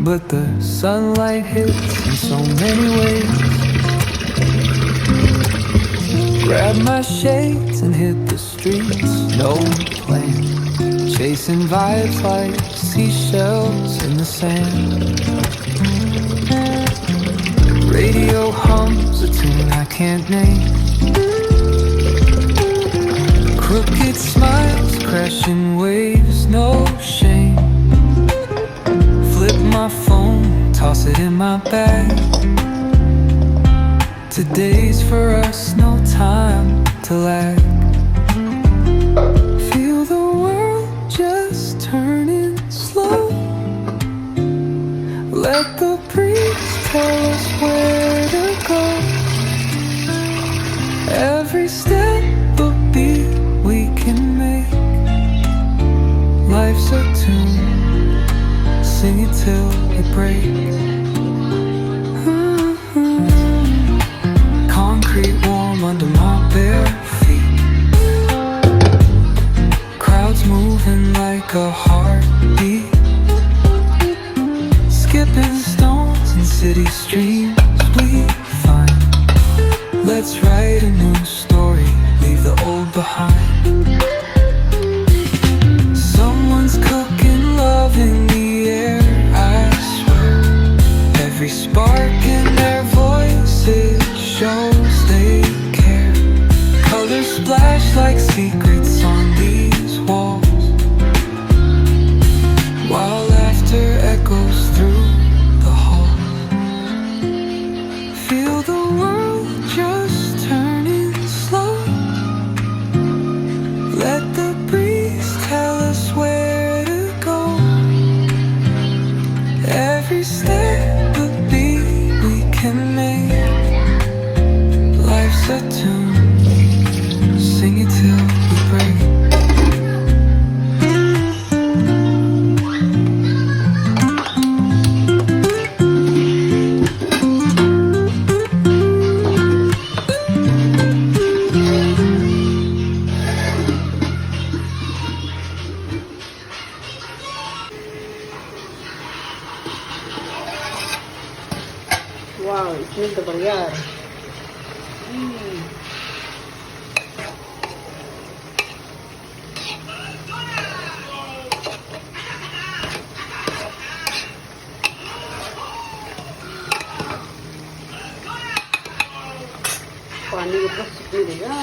but the sunlight hits in so many ways. Grab my shades and hit the streets, no plan. Chasing vibes like seashells in the sand. Radio hums a tune I can't name. Crooked smiles, crashing waves, no shame. Flip my phone, toss it in my bag. Today's for us, no time to lag. Feel the world just turning slow. Let the breeze tell us where to go. Every step a beat we can make. Life's a tune, sing it till we break. Concrete warm under my bare feet. Crowds moving like a heartbeat. Skipping stones in city streams we find. Let's write a new story, leave the old behind. Someone's cooking love in the air, I swear. Every spark in their voices shows they care. Colors splash like secrets on these walls, while laughter echoes through the hall. Feel the world just turning slow. Let the breeze tell us where to go. Every step a beat we can make. Life's a tune, sing it till we break. Wow, isn't the variar. पानी को plus देगा